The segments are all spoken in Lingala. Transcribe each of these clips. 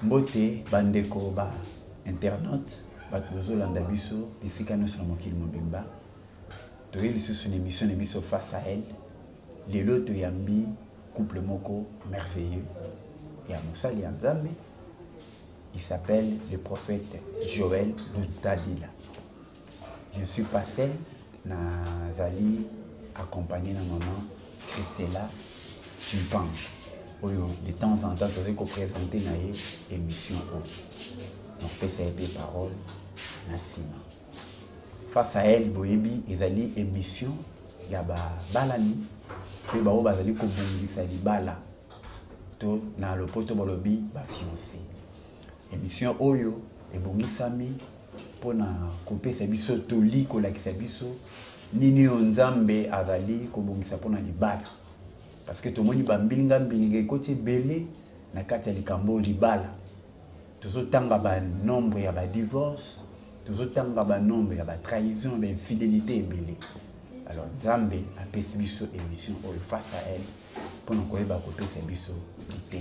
Mbote bandeko ba internaute ba tozolanda biso bisika nyonso na mokili mobimba toyeli susu émission na biso face à elle lelo toyambi couple moko merveilleux ya mosali ya Nzambe. Il s'appelle le prophète Joël Luntadila. Je suis passé nazali accompagné de maman Christella Chimpang. De temps en temps, je vais présenter une émission. Donc, c'est des paroles. Face à elle, Boyebi, ils allaient émission. Il y a balani. Puis, ils allaient kobongisa libala. To na le poto bolobi ba fiancé. Émission Oyo et bongisami pour na couper sa biso toli ko la kisabiso. Nini Nzambe azali kobongisa pour na libala. Parce que tout le monde bambilinga mbilinga côté belé na kati ya likambo libala. Tozotanga ba nombre ya ba divorce, tozotanga ba nombre ya ba trahison, ba infidélité belé. Alors Nzambe a pesi biso émission face à elle pour nous koyeba ko pesi biso lité.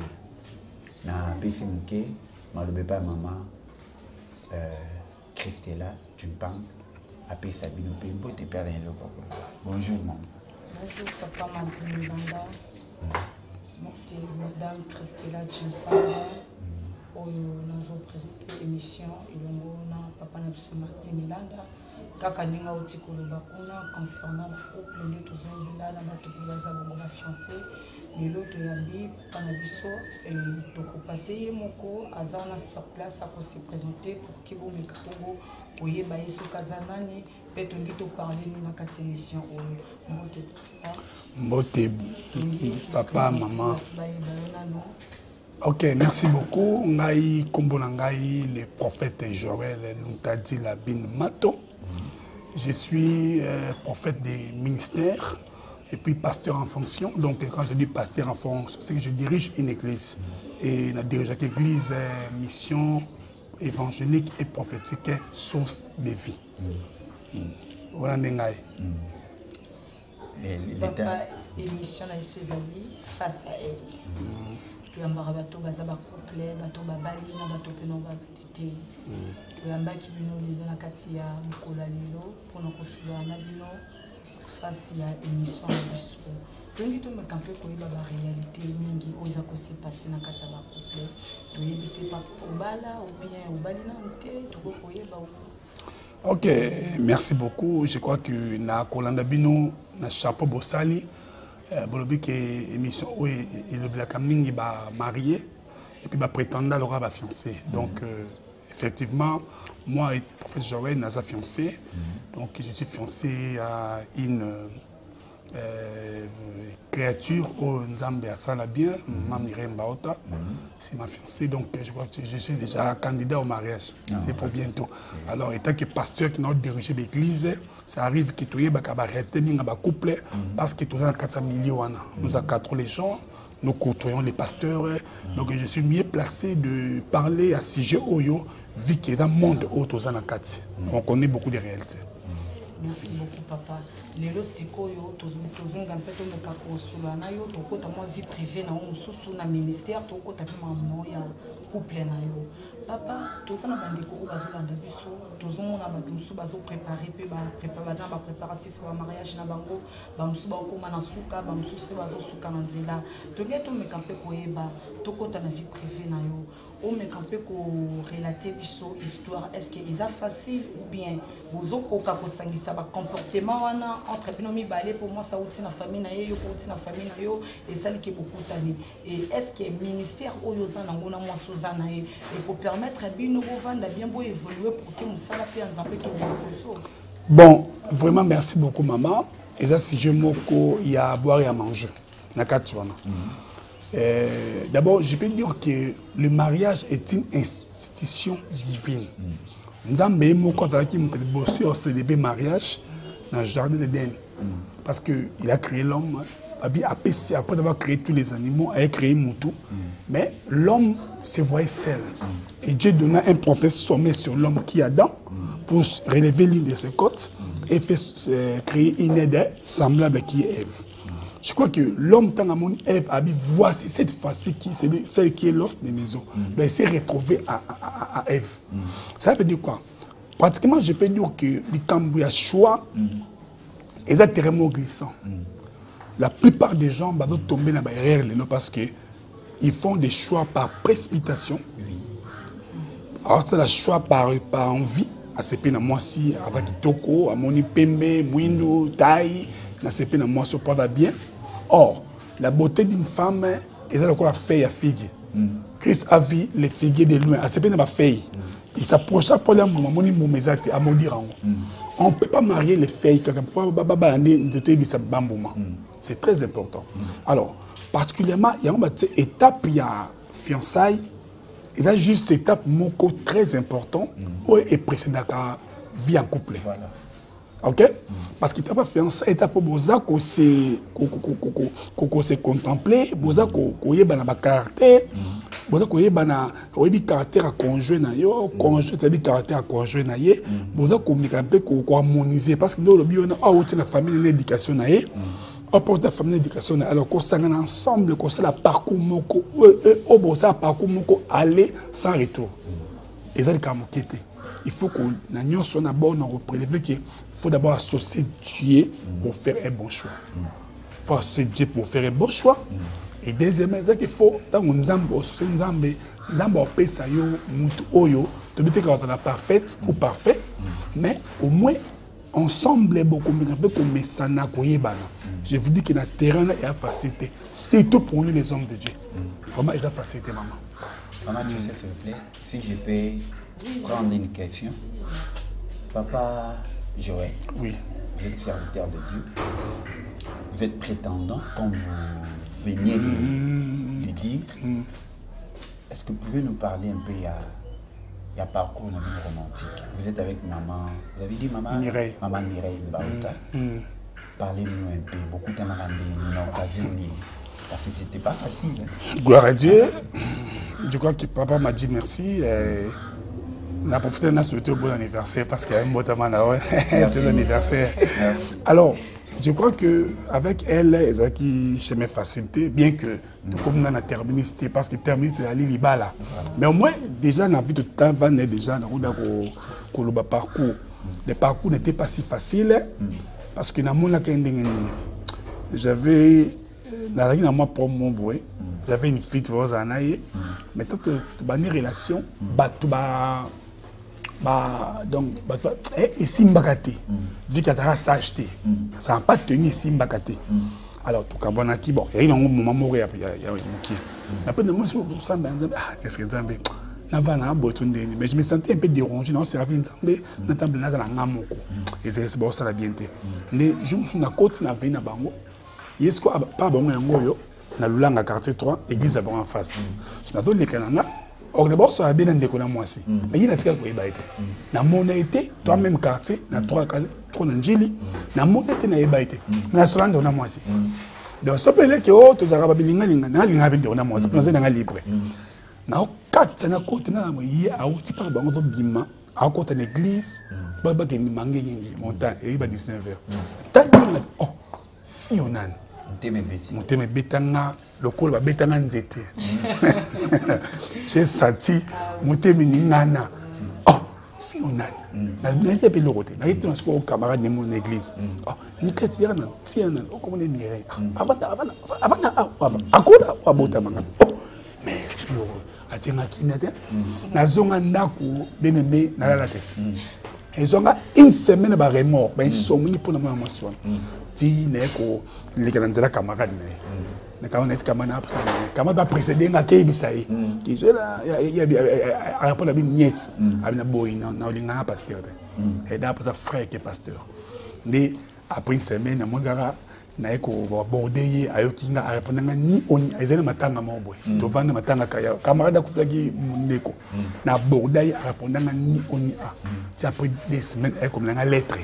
Na pesi muke malobe pa maman Christella Chimpang a pesi bino pe mbote perdre le coco. Bonjour maman. Bonjour papa Madine Banda. Merci madame Christella Chimpang. Nous avons présenté l'émission papa Martin Milanda. Kaka ninga utikolo bakuna concernant le couple de toujours bilala batukubaza bongo fiancé. Lelo to yambi papa na biso et toko passer moko azana sur place à se présenter pour ki bo mekatongo oyeba yesu kazanani. Mbote, papa, maman. Ok, merci beaucoup. Ngai Kombo Ngai, le prophète Joël Luntadila Bin Mato. Je suis prophète des ministères et puis pasteur en fonction. Donc, quand je dis pasteur en fonction, c'est que je dirige une église. Et je dirige l'église mission évangélique et prophétique, source de vie. Voilà Nengai. Papa, émission na Isezali face à elle. Tu as marre bateau bazaba couple, bateau babali na bateau peno babati. Tu as mbaki bino lelo na kati ya mkola lelo pour nous construire na bino face à émission na biso. Donc tu me camper ko yeba ba réalité mingi oza ko se passer na kati ya ba couple. Tu yebite pa obala ou bien obali na mte to ko yeba. Ok, merci beaucoup. Je crois que na Kolanda Bino, na chapeau Bossali, bolobi que émission où et le Black Mingi va marié et puis va prétendre l'aura va fiancé. Donc effectivement, moi et prophète Joël n'a pas fiancé. Donc je suis fiancé à une créature au Nzambe à Salabien, Mamirem Baota. C'est ma fiancée, donc je crois que je suis déjà candidat au mariage. C'est pour bientôt. Alors, étant que pasteur qui n'a pas dirigé l'église, ça arrive que tu aies un couple parce que tu as 400 millions. Nous avons 4 les gens, nous côtoyons les pasteurs. Donc, je suis mieux placé de parler à ce sujet Oyo, vu qu'il y a un monde autour de on connaît beaucoup de réalités. Merci beaucoup papa. Lelo sikoyo tozonga mpeto mekako sulana yo tokota moi vie privée na mususu na ministère tokota pe maman ya couple na yo. Papa tozana bandeko bazolanda biso tozomona bato musu bazo préparer pe ba préparatif wa mariage na bango ba musu ba koma na suka ba musu pe bazo suka na nzela. Togeto mekampe koyeba tokota na vie privée na yo. On me campé ko relater biso histoire est-ce que ils a facile ou bien bozo koka ko sangisa ba comportement wana entre binomi balé pour moi ça outi na famille na yo ko outi na famille na yo et ça qui beaucoup tani et est-ce que ministère oyo za ngona moi sozana et pour permettre bino vanda bien beau évoluer pour que musala pe nzambe ki boso. Bon, vraiment merci beaucoup maman. Et ça si je moko il y a à boire et à manger na katwana. D'abord, je peux dire que le mariage est une institution divine. Nous avons célébré le mariage dans le jardin d'Éden. Parce qu'il a créé l'homme, après avoir créé tous les animaux, il a créé Moutou. Mais l'homme se voyait seul. Et Dieu donna un prophète sommet sur l'homme qui est Adam pour relever l'une de ses côtes et fait créer une aide semblable qui est Ève. Je crois que l'homme, tant à mon Ève, a dit, voici cette fois-ci celle qui est l'os des maisons. Il s'est retrouvé à Ève. Ça veut dire quoi? Pratiquement, je peux dire que le Cambouya choix est extrêmement glissant. La plupart des gens vont tomber dans la barrière parce qu'ils font des choix par précipitation. Alors, c'est le choix par envie. À ce pays, moi aussi, avec Kitoko, à Moni Pembe, Mouindo, Taï, à ce pays, moi aussi, pas bien. Or, la beauté d'une femme, elle a encore la feuille à figue. Christ a vu les figuiers de loin. À ce pays, il a feuille. Il s'approcha pour l'homme, Moni Moumezate, à Modirango. On ne peut pas marier les feuilles. Quelquefois, c'est très important. Alors, particulièrement, il y a une étape, il y a fiançailles. Il y a juste une étape très importante et précédente à vie en couple. Voilà. Ok? Parce qu'il n'y a pas fiançailles, étape où se contempler, où il y a un caractère, où il y a un caractère à conjoint, c'est-à-dire caractère à conjoint, où il y a un peu harmoniser. Parce que dans le bio, on a la famille d'éducation. On porte la famille d'éducation, alors qu'on s'en ensemble, qu'on s'en parcours, aller sans retour. Et ça, il faut qu'on ait son abord, on prélever qu'il faut d'abord associer Dieu pour faire un bon choix. Il faut associer Dieu pour faire un bon choix. Et deuxièmement, c'est qu'il faut, dans un Nzambe, parfaite ou parfait, mais au moins, ensemble, beaucoup comme Sana Koyebana. Je vous dis que le terrain est à facilité, surtout pour nous les hommes de Dieu. Vraiment, il y a facilité, maman. Maman, tu sais, s'il vous plaît, si je peux prendre une question. Papa Joël, oui. Vous êtes serviteur de Dieu, vous êtes prétendant, comme vous veniez de le dire. Est-ce que vous pouvez nous parler un peu il y a parcours dans la vie romantique? Vous êtes avec maman, vous avez dit maman Mireille. Maman Mireille Baouta. Parlez-nous un peu, beaucoup de temps parce que c'était pas facile. Hein? Gloire à Dieu. Je crois que papa m'a dit merci. On a profité de notre souhaiter un bon anniversaire parce qu'il y a un bon temps anniversaire. Alors, je crois qu'avec elle, elle a qui chemin facilité, bien que comme on a terminé, c'était parce que terminé, c'est aller là. Mais au moins, déjà, dans la vie de temps, déjà, dans le parcours. Le parcours n'était pas si facile parce que dans mon j'avais j'avais une fille, mais tant que une relation, donc, et Simbakate, vu qu'il y a sage, ça n'a pas tenu Simbakate. Alors, tout cas, bon, il y a un moment où il y a un après, moi, je me sens qu'est-ce que mais je me sentais un peu dérangé dans le service de et c'est bon, ça la bien. Mais je me suis dit que je na bango. Est-ce que pas bon na lulanga quartier 3 église en face. Je m'attends les canana. Or d'abord ça a bien ndeko na moi aussi. Mais il a tika ko ebaité. Na mon été, toi même quartier, na 3 njili, na mon été na ebaité. Na solanda na moi aussi. Donc ça peut être que oh tous araba bilinga linga na linga bien na moi, c'est pour ça na libre. Na quatre na côté na moi yi a outi par bango to bima, à côté de l'église, baba ke mi mangé ngi montant et il va 19h. Tant que oh fionan Mouteme betanga, le col va betanga nzete. J'ai senti Mouteme ningana. Oh, fionan. Je sais pas le côté. Je suis un camarade de mon église. Oh, ni qu'est-ce qu'il y a na fionan. Oh, comment les mirer. Avant, à bota manga. Oh, mais fio. Atenga kinate. Na zonga ndako beneme na la tête. Et zonga une semaine ba remords. Ben somni pour na moi motion. Ti neko les canadiens camarades mais quand on est camarade ça camarade va précéder na kebisai qui je là il y a rapport avec niet avec na boy na linga pasteur et d'après ça frère qui est pasteur mais après une semaine mon gars na eko border ayokinga répondre ni oni ezela matanga mobo to vanda matanga kaya camarade kuflaki ndeko na border répondre ni oni a c'est après des semaines comme la lettre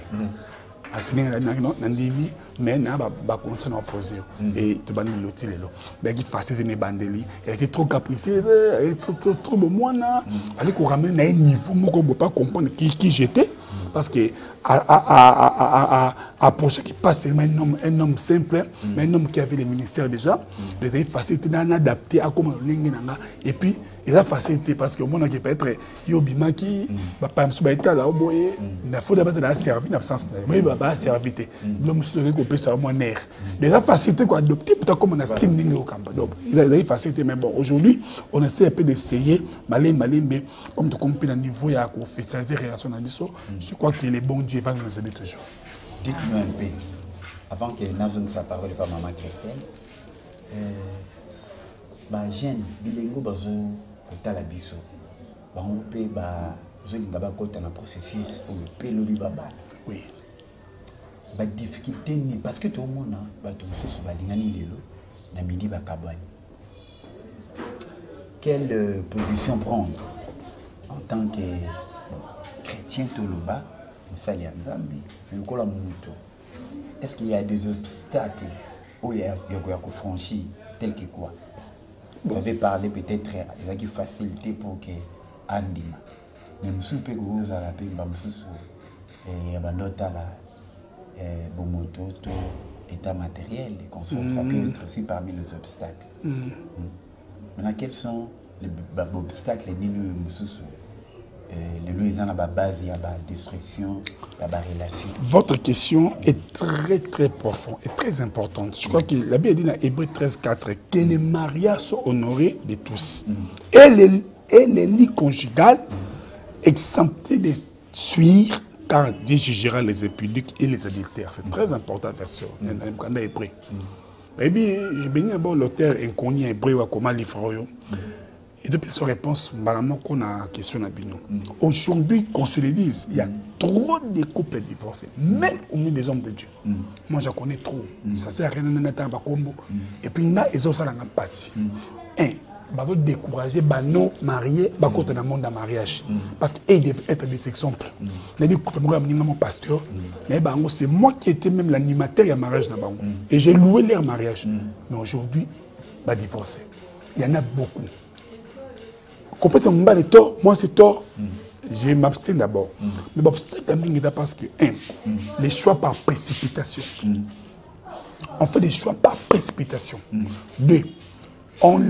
mais na ba consonne opposé et tu vas nous l'outil là ben qui facile mes bandeli elle était trop capricieuse elle trop bon moi na fallait qu'on ramène à un niveau moi qu'on peut pas comprendre qui j'étais parce que à projet qui passe un homme simple, mais un homme qui avait le ministère déjà, il avait facilité d'adapter à comment et puis il a facilité parce que monde qui peut être yobimaki, papa m'sou baita là oboye, na faut d'abord la servir dans sens mais baba servité. L'homme se récupère ça moins nerf. Il a facilité quoi adopter peut comme on a style ningo au Kamba. Donc il a facilité mais bon aujourd'hui on essaie un peu d'essayer malimbe comme de compter le niveau ya ko officialiser relation na biso. Je crois que le bon Dieu va nous aider toujours. Dites-nous un peu avant que Nazon sa parole par maman Christelle. Ba jeune bilengo bazo kotala biso bango pe ba zolinga bakota na processus oyo pe loli baba oui ba difficulté ni parce que tout le monde ba to mosusu balingani lelo na midi bakabani quelle position prendre en tant que chrétien toloba musali nzambe lokola muto est-ce qu'il y a des obstacles où il y a franchir tel que quoi? Vous avez parlé peut-être de facilité pour que Andima. Mais je peux vous rappeler que Bandota la Bomoto, état matériel, les consoles, ça peut être aussi parmi les obstacles. Maintenant, quels sont les obstacles les base, il y a la destruction, il y a la relation. Votre question est très très profonde et très importante. Je crois que la Bible dit dans Hébreux 13:4 que les mariages sont honorés de tous. Et les lits conjugales exemptés de suivre car Dieu jugera les impudiques et les adultères. C'est très important la version. Quand Hébreu. Et bien, j'ai béni l'auteur inconnu hébreu comment livre. Et depuis sa réponse, qu'on a une question à Bino. Aujourd'hui, qu'on se le dise, il y a trop de couples divorcés, même au milieu des hommes de Dieu. Moi, je connais trop. Ça sert à rien de combo. Et puis, là, ils ont ça dans le passé. Un, ils vont décourager les non mariés dans le monde de mariage. Parce qu'ils doivent être des exemples. Mon pasteur, c'est moi qui étais même l'animateur du mariage. Et j'ai loué leur mariage. Mais aujourd'hui, ils vont divorcer. Il y en a beaucoup. Complètement les torts, moi c'est tort. Je m'abstiens d'abord. Mais l'obstacle c'est parce que, un, les choix par précipitation. On fait des choix par précipitation. Deux,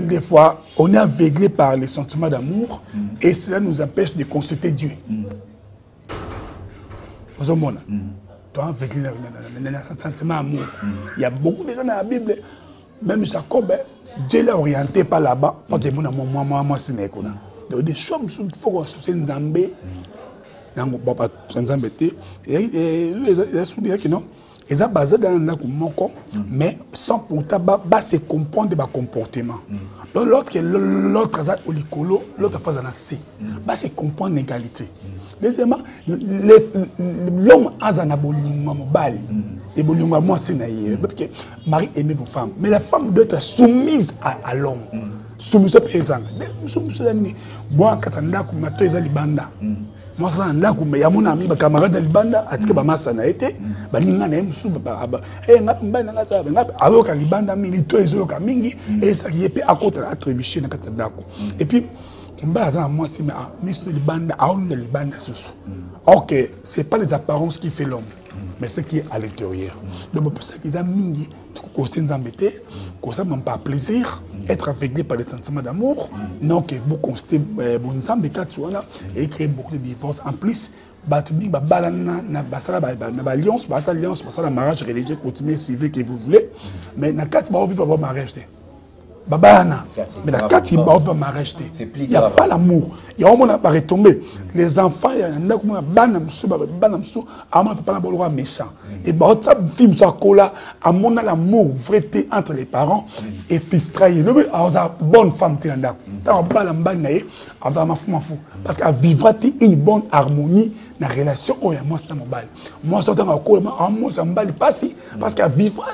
des fois, on est aveuglé par les sentiments d'amour et cela nous empêche de consulter Dieu. Vous avez tu es aveuglé dans le sentiment d'amour. Il y a beaucoup de gens dans la Bible, même Jacob, Dieu l'a orienté par là-bas. Moi, c'est donc des choix, il faut qu'on soit Nzambé. Ils ont basé dans le moko, mais sans pourtant se comprendre des comportements. L'autre a au licolo, l'autre phase en C. Se comprendre l'égalité. Deuxièmement, l'homme a un bolingo mobile. Et bolingo moi c'est naïf. Marie aimait vos femmes, mais la femme doit être soumise à l'homme. Soumise à exemple. Moi quand on a comme toi ils libanda. Moi ça là comme ya mon ami ba camarade libanda atike ba masa na été ba ninga na musu ba ngap mbana ngata ngap ayoka libanda milito ezoka mingi et ça qui est à côté attribuer na kata dako. Et puis Mbaza moi si mais libanda aoula libanda susu. OK, c'est pas les apparences qui fait l'homme, mais ce qui est à l'intérieur. Donc pour ça qu'ils ont mingi qu'on s'est embêté, qu'on ça même pas plaisir, être aveuglé par les sentiments d'amour, non que beaucoup constater bon ensemble et créer beaucoup de divorces en plus. Batumi ba balana na basala ba alliance ba alliance basala mariage religieux continuer civil que vous voulez, mais na quatre ba vivre ba mariage. Babana, mais la carte il va m'arrêter. Il n'y a pas l'amour. Il y a au moins à retomber. Les enfants, il y a un banamsou, à mon papa n'a méchant. Et bah ça film ça cola, à mon l'amour vrai entre les parents et fils trahi. Le mais à bonne femme t'es en d'accord. T'as pas la mbanaye, à ma fou. Parce qu'à vivre une bonne harmonie dans la relation. Oh moi c'est mon bal. Moi c'est un cola, moi ça me balle pas si parce qu'à vivre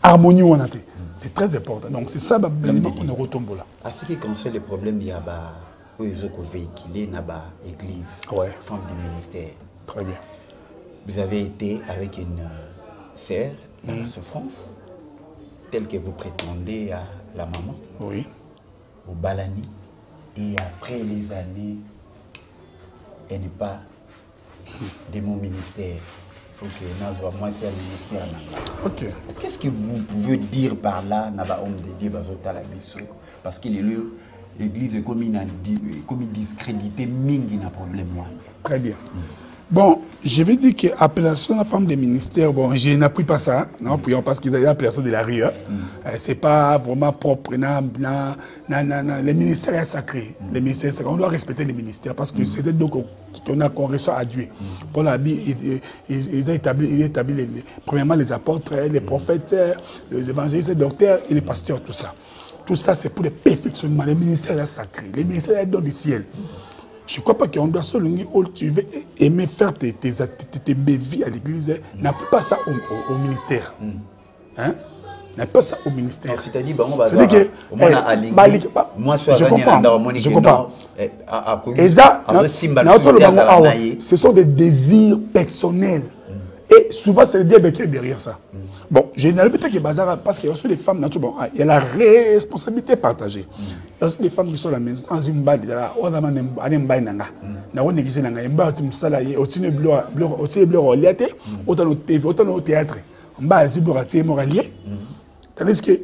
harmonie on a été. C'est très important. Donc c'est ça qu'on retombe là. À ce qui concerne les problèmes, il y a des véhiculés dans l'église, femme du ministère. Très bien. Vous avez été avec une sœur dans la souffrance, telle que vous prétendez à la maman. Oui. Au Balani. Et après les années, elle n'est pas de mon ministère. Il faut que nous moi c'est le ministère. Ok. Qu'est-ce que vous pouvez dire par là, Naba homme de Dieu, parce que l'église est comme discrédité, mingi n'a problème. Très bien. Bon, je vais dire que l'appellation de la femme des ministères, bon, je n'appuie pas ça, non, parce qu'il y a l'appellation de la rue. C'est pas vraiment propre. Les ministères sont sacrés. Les ministères, on doit respecter les ministères parce que c'est donc qu'on reçoit à Dieu. Pour la Bible, ils ont établi premièrement les apôtres, les prophètes, les évangélistes, les docteurs et les pasteurs, tout ça. Tout ça, c'est pour le perfectionnement. Les ministères sont sacrés. Les ministères sont dans le ciel. Je ne crois pas qu'on doit seulement, tu veux aimer faire tes bévies à l'église, n'a pas ça au ministère. Hein? N'a pas ça au ministère. C'est-à-dire que moi, je comprends. Et ça, ce sont des désirs personnels. Et souvent, c'est le diable qui est derrière ça. Bon, je n'ai pas dit que bazar parce qu'il y a aussi les femmes, il y a la responsabilité partagée. Il y a aussi les femmes qui sont à la maison, dans une balle, il y a un bail, au théâtre, tandis que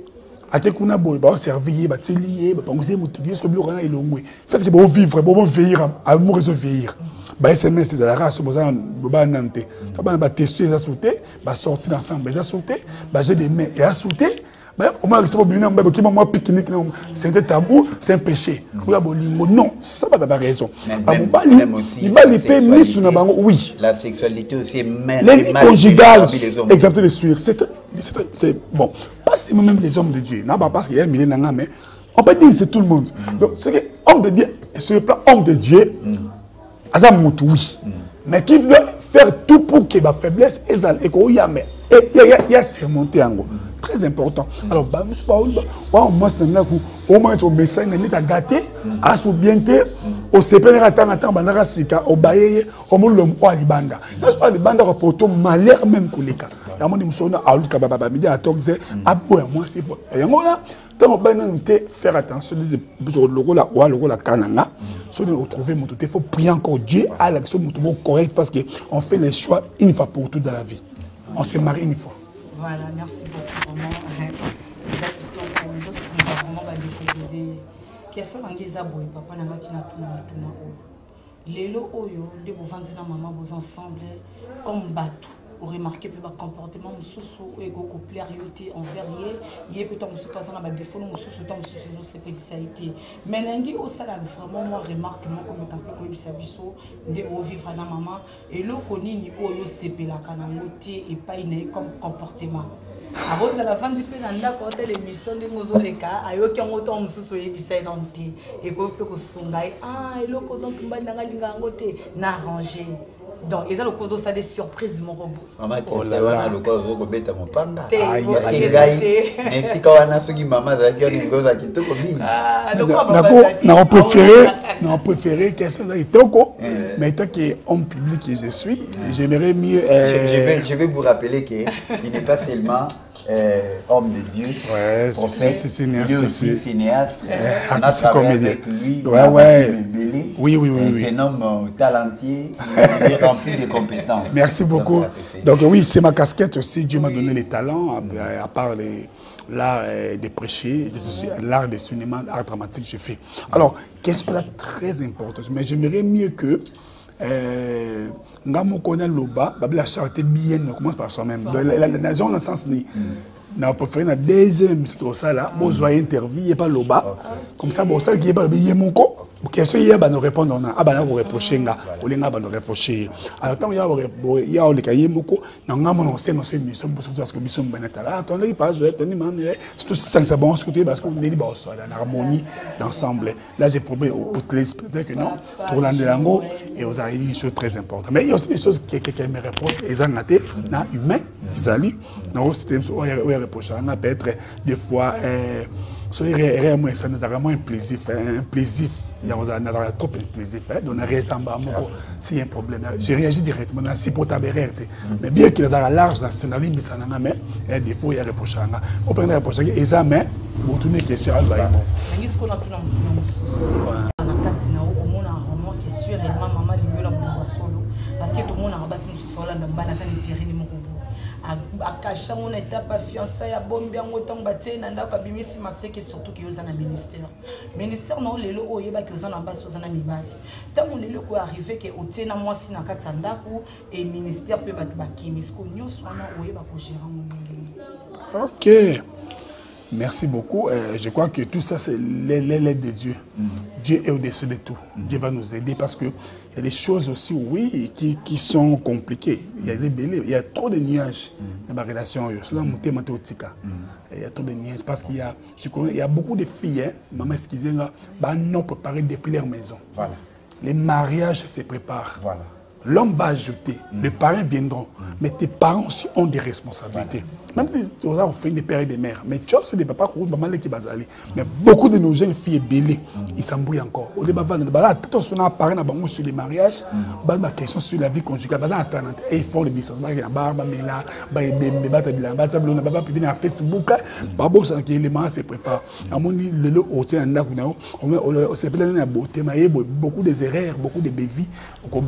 atekuna boy ba servir ba telier ba panguser mutugi so biloko na ilongwe fait que bo vivre bo vieillir amour so vieillir ba SMS de la race bo za ba nante ba tester ça sauter ba sortir ensemble ba sauter ba j'ai des mains et à sauter ba au moins ça bobina ba ki moi pique-nique c'est un tabou, c'est un péché non ça pas raison il va les permis sur na bango oui la sexualité aussi même les conjugales exemple de suivre c'est bon pas seulement même les hommes de Dieu non pas parce qu'il y a un millier d'années mais on peut dire c'est tout le monde donc c'est que homme de Dieu sur le plan homme de Dieu Azam oui mais qui doit faire tout pour que ma faiblesse et il y a surmonté en gros très important alors bah au moins au message n'est pas gâté à sous bien au CPN attend bandara sika au baye au monde au libanda là le banda reporto malheur même koleka la monde musona a luka baba midi à toxe à boire moi c'est et on là tant on faire attention le logo là ou le logo la kananga si on retrouver mon tout il faut prier encore Dieu à l'action mon correct parce que on fait les choix une fois pour tout dans la vie on se marie une fois. Voilà, merci beaucoup. Vraiment, question angeza boy papa na ngaki na tuna o lelo oyo de bovanzi na mama vos ensemble comme bateau au remarquer peu ba comportement mususu ego ko plaire yoté envers yé peut-être mususu pas na ba défaut mususu tant mususu c'est pédicalité mais nangi au sala vraiment moi remarque moi comme tant peu ko bisa biso de au vivre na mama et lo konini oyo sepela kana moté et pas ine comme comportement. Avant de la fin du pays, on a compté l'émission de Mozoleka, à yo qui ont autant de sous et bisay dans thé et qu'on peut songaï ah et le donc mbana linga ngote na arrangé donc ils ont le cause ça des surprises mon robot. Maman qui est là le cause au bête mon panda. Mais si quand on a ce qui maman ça qui est cause qui te combine. Ah non préféré question ça toko mais tant que homme public que je suis j'aimerais mieux je vais vous rappeler que il n'est pas seulement homme de Dieu, prophète, cinéaste, on a travaillé avec lui, c'est un homme talentueux, il est rempli de compétences. Merci beaucoup. Donc oui, c'est ma casquette aussi, Dieu m'a donné les talents, à part l'art de prêcher, l'art de cinéma, l'art dramatique, je fais. Alors, question là très importante, mais j'aimerais mieux que Ngamo connaît l'oba, la charité bien, on commence par soi-même. La nation dans le sens ni. On préfère la deuxième émission ça là, bon joyeux interview, il y a pas l'oba. Comme ça, bon ça qui est pas le billet mon co. Question il y a ba nous répondre on a ah ba na vous reprocher nga, ou lenga ba nous reprocher. Alors tant il y a le cahier moko, na ngamo non c'est mission parce que mission ben tala. Attendez pas je tenir maman c'est tout ça c'est bon ce côté parce qu'on est libre sur la harmonie d'ensemble. Là j'ai promis au téléspectateurs que non, pour l'andelango et vous avez une chose très importante. Mais il y a aussi des choses qui me reprochent ils ont naté na humain, ils allaient dans système reprocher on a peut-être des fois réellement ça nous a vraiment un plaisir il y a trop de plaisir donc on a s'il y a un problème j'ai réagi directement dans si pour ta mais bien qu'il y a large dans ce ligne ça n'a mais des fois il y a reproché on prend reprocher et ça mais pour tourner question à baïmo ce qu'on a tout dans parce que bakasha on étape à fiançailles ya bombi en autant baté na ndako bimisi maseke surtout que yoza na ministère non lelo oyeba que yoza na basi yoza na mibali tant lelo ko arrivé que otena mwasi na kati ndako et ministère peut battre bakimisko nyos wana oyeba ko gérer mon. OK. Merci beaucoup. Je crois que tout ça, c'est l'aide de Dieu. Dieu est au-dessus de tout. Dieu va nous aider parce qu'il y a des choses aussi, oui, qui sont compliquées. Il y a des délais, il y a trop de nuages dans ma relation. Il y a trop de nuages parce qu'il y a, il y a beaucoup de filles, hein, maman, excusez-moi, non préparées depuis leur maison. Voilà. Les mariages se préparent. Voilà. L'homme va ajouter, les parents viendront, mais tes parents aussi ont des responsabilités. Même si tu as fait des pères et des mères, mais tu as des papas qui ont des bazali. Mais beaucoup de nos jeunes filles bébés, ils s'embrouillent encore. Au début, on a parlé sur les mariages, ma question sur la vie conjugale, ils font le business, ils font Facebook, les mariages se préparent. Beaucoup des erreurs, beaucoup de bévis. Vous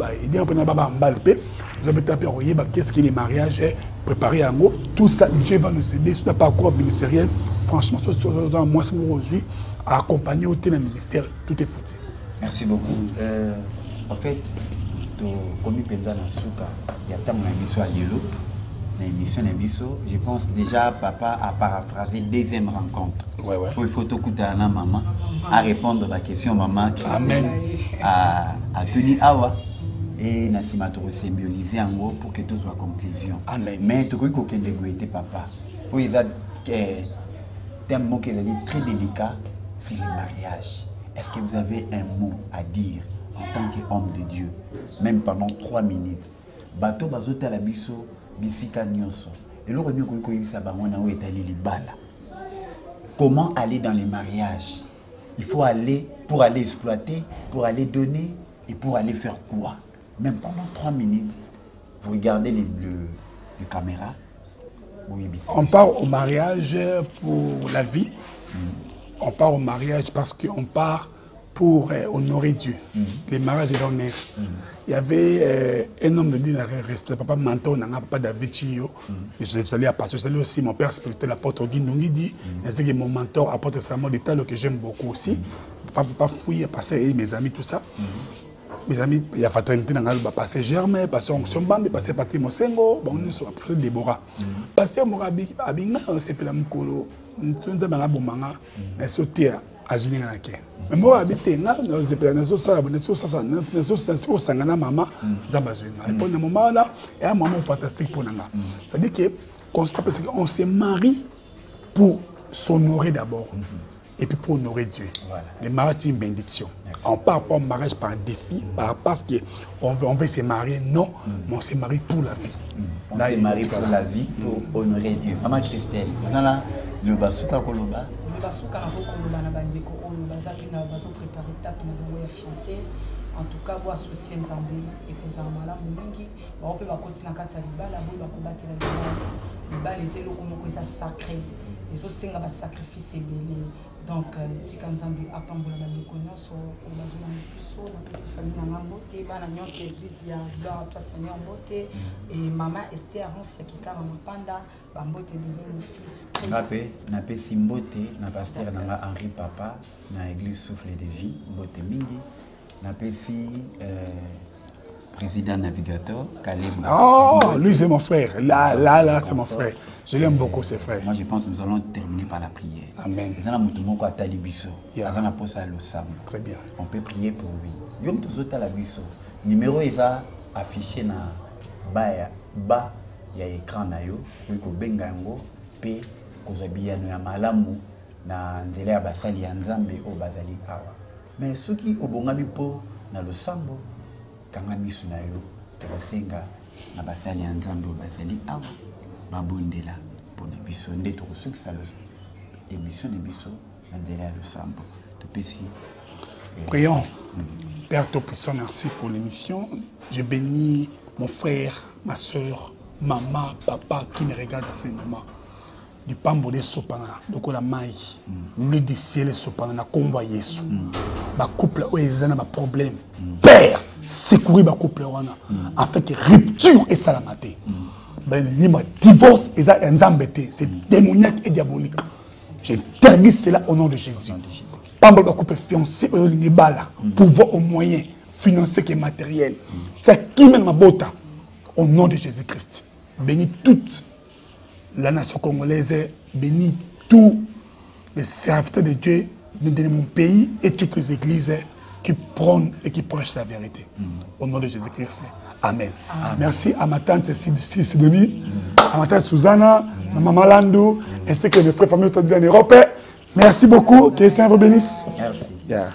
avez tapé, qu'est-ce que les mariages préparés en haut. Tout ça, Dieu va nous aider. Si tu n'as pas encore ministériel, franchement, moi, c'est aujourd'hui à accompagner au ministère, tout est foutu. Merci beaucoup. En fait, comme il y a tant d'émissions à l'élo, je pense déjà papa a paraphrasé deuxième rencontre. Il faut tout écouter à maman à répondre à la question maman Amen. À Tony Awa. Et Nassima Touré symboliser en gros pour que tout soit conclusion. Amen. Mais tu crois qu'aucun de papa. Oui, il y a un mot qui est très délicat, c'est le mariage. Est-ce que vous avez un mot à dire en tant qu'homme de Dieu, même pendant 3 minutes? Bateau bazota la biso, bisika nyonso. Et le revenu qu'on dit ça, est allé les balles. Comment aller dans les mariages? Il faut aller pour aller exploiter, pour aller donner et pour aller faire quoi? Même pendant 3 minutes, vous regardez les caméras. On part au mariage pour la vie. On part au mariage parce qu'on part pour honorer Dieu. Les mariages de l'honneur. Il y avait un homme de Dieu, papa Manto, papa David Chio. J'allais à passer, j'allais aussi mon père spirituel, l'apôtre Guinungi dit, c'est que mon mentor apporte ça mot d'état que j'aime beaucoup aussi. Papa fouille, passer mes amis, tout ça. Mes amis, il y a fraternité dans le passé Germain, passé Onction Bambi, passé Patrick Mosengo, on est passé Déborah. Passé Morabi, Abinga, on s'est appelé Mkolo, nous sommes dans la bomanga, mais sauté à Zuninganake. Mais moi, habité là, nous sommes appelés Nazo Sala, Nazo Sangana Mama, Zabazuna. Et pour le moment là, il y a un moment fantastique pour nous. C'est-à-dire qu'on se marie pour s'honorer d'abord. Et puis pour honorer Dieu. Voilà. Le mariage est une bénédiction. Merci. On part pas au mariage par un défi, parce qu'on veut se marier, non, mais on se marie pour la vie. On se marie pour la vie, pour honorer Dieu. Maman Christelle, vous avez là le basuka koloba. Le basuka koloba na bandeko koloba zapina bazo préparer tape na fiancé. En tout cas, vous associez Nzambe et que vous avez malamu mingi. On peut continuer à faire la libala, vous pouvez battre la libala, les élos comme ça sacré. Les autres c'est un sacrifice belé. Donc, si quand Nzambe a pambola bandeko nyonso, on va jouer un puceau, on a aussi famille na mbote, bana nyonso l'église ya gloire à toi Seigneur mbote et maman Esther Ancia qui kara mapanda, bambote belé le fils. Na pe simbote na pasteur na Henri Papa na église Souffle de Vie, mbote mingi. Na pe si président navigateur, Caleb. Oh, lui c'est mon frère. Là, c'est mon frère. Je l'aime beaucoup, ce frère. Moi, je pense que nous allons terminer par la prière. Amen. Très bien. On peut prier pour lui. Yom Tozota la biso. Numéro est affiché na bas ya écran na yo. Ko benga yango pe kozabia no ya malamu na nzela ya basali ya Nzambe o bazali awa. Mais ceux qui obongami po na lo sambo kanga misu na yo tosenga na basali ya Nzambe o bazali awa babondela pona biso nde to sukisa lo émission de biso na nzela ya lo sambo to pesi. Prions. Père Tout-Puissant, merci pour l'émission. Je bénis mon frère, ma soeur, maman, papa qui me regarde à ce moment. Du pambo de sopana, donc la maille, le de ciel sopana, na combat Yesu. Ma couple ils ont un problème. Père, secourir ma couple wana, afin que rupture et salamate. divorce, c'est démoniaque et diabolique. J'interdis cela au nom de Jésus. Pas mal de couple fiancé, pouvoir au moyen financier et matériel. C'est qui mène ma bota au nom de Jésus-Christ. Bénis toute la nation congolaise, bénis tous les serviteurs de Dieu de mon pays et toutes les églises qui prônent et qui prêchent la vérité. Au nom de Jésus-Christ. Amen. Merci à ma tante Sidonie, à ma tante Susanna, à maman Landou, ainsi que mes frères et familles en Europe. Merci beaucoup. Que le Seigneur vous bénisse. Merci. Yeah.